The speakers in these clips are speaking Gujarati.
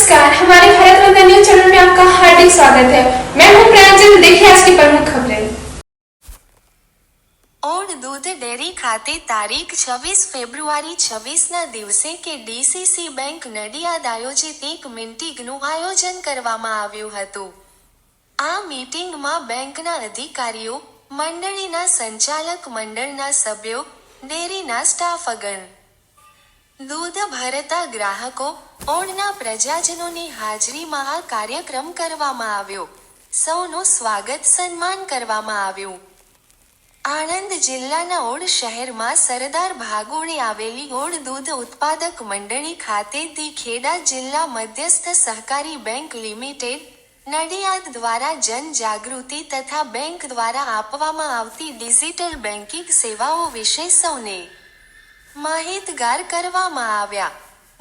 नमस्कार, हमारे भारत रत्न न्यूज चैनल में आपका हार्दिक स्वागत है। मैं हूं प्रांजल। देखिए आज की प्रमुख खबरें। ઓડ દૂધ ડેરી ખાતે તારીખ 26 ફેબ્રુઆરી 26ના દિવસે કે ડીસીસી બેંક નડિયાદ આયોજિત એક મીટિંગનું આયોજન કરવામાં આવ્યું હતું। આ મીટિંગમાં બેંકના અધિકારીઓ, મંડળીના સંચાલક મંડળના સભ્યો, ડેરીના સ્ટાફગણ, દૂધ ભરતા ગ્રાહકો, ઓડના પ્રજાજનોની હાજરીમાં આ કાર્યક્રમ કરવામાં આવ્યો। સૌનું સ્વાગત સન્માન કરવામાં આવ્યું। આણંદ જિલ્લાના ઓડ શહેરમાં સરદાર ભાગોળે આવેલી ઓડ દૂધ ઉત્પાદક મંડળી ખાતે દી ખેડા જિલ્લા મધ્યસ્થ સહકારી બેંક લિમિટેડ, નડિયાદ દ્વારા જનજાગૃતિ તથા બેંક દ્વારા આપવામાં આવતી ડિજિટલ બેન્કિંગ સેવાઓ વિશે સૌને માહિતગાર કરવામાં આવ્યા।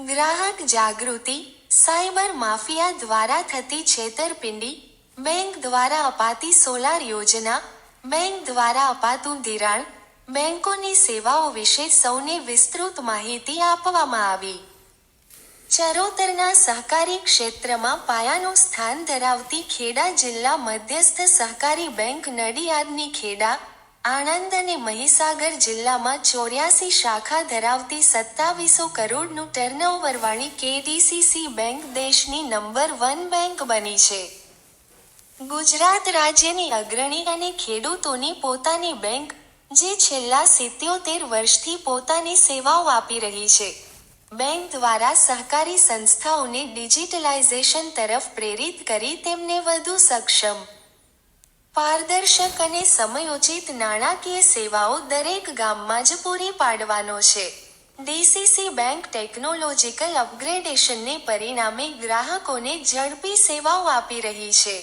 ગ્રાહક જાગૃતિ, સાયબર માફિયા દ્વારા થતી છેતરપિંડી, બેંક દ્વારા અપાતી સોલાર યોજના, બેંક દ્વારા અપાતું ધિરાણ, બેંકોની સેવાઓ વિશે સૌને વિસ્તૃત માહિતી આપવામાં આવી। ચરોતરના સહકારી ક્ષેત્રમાં પાયાનું સ્થાન ધરાવતી ખેડા જિલ્લા મધ્યસ્થ સહકારી બેંક નડિયાદની ખેડા, આણંદ અને મહીસાગર જિલ્લામાં 84 શાખા ધરાવતી 2700 કરોડનું ટર્નઓવરવાળી કેડીસીસી બેંક દેશની નંબર 1 બેંક બની છે। ગુજરાત રાજ્યની અગ્રણી અને ખેડૂતોની પોતાની બેંક, જે છેલ્લા 77 વર્ષથી પોતાની સેવાઓ આપી રહી છે। બેંક દ્વારા સહકારી સંસ્થાઓને ડિજિટલાઇઝેશન તરફ પ્રેરિત કરી તેમને વધુ સક્ષમ, પારદર્શક અને સમયોચિત નાણાકીય સેવાઓ દરેક ગામમાં જ પૂરી પાડવાનો છે। ડીસીસી બેંક ટેકનોલોજીકલ અપગ્રેડેશનને પરિણામે ગ્રાહકોને ઝડપી સેવાઓ આપી રહી છે।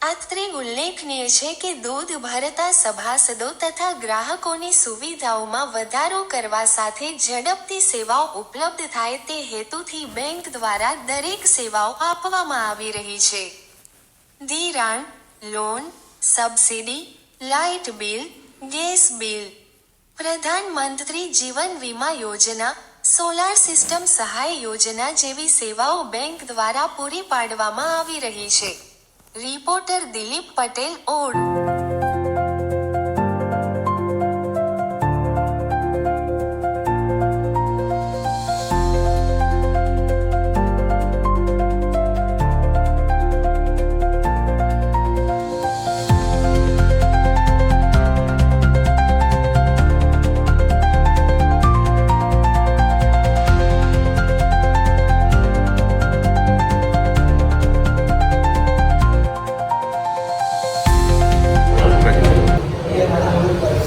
અત્રે ઉલ્લેખનીય છે કે દૂધ ભરતા સભાસદો તથા ગ્રાહકોની સુવિધાઓમાં વધારો કરવા સાથે ઝડપથી સેવાઓ ઉપલબ્ધ થાય તે હેતુથી બેંક દ્વારા દરેક સેવાઓ આપવામાં આવી રહી છે। ધિરાણ, loan, subsidy, light bill, gas bill, પ્રધાનમંત્રી જીવન વીમા યોજના, સોલાર સિસ્ટમ સહાય યોજના જેવી સેવાઓ બેંક દ્વારા પૂરી પાડવામાં આવી રહી છે। Reporter Dilip Patel, odd.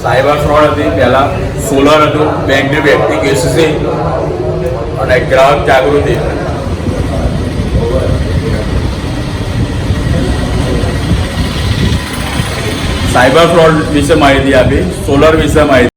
Cyber fraud હતી, પહેલાં સોલર હતું, બેંકની વ્યક્તિ કેસીસી અને ગ્રાહક જાગૃતિ। સાયબર ફ્રોડ વિશે માહિતી આપી, સોલર વિશે માહિતી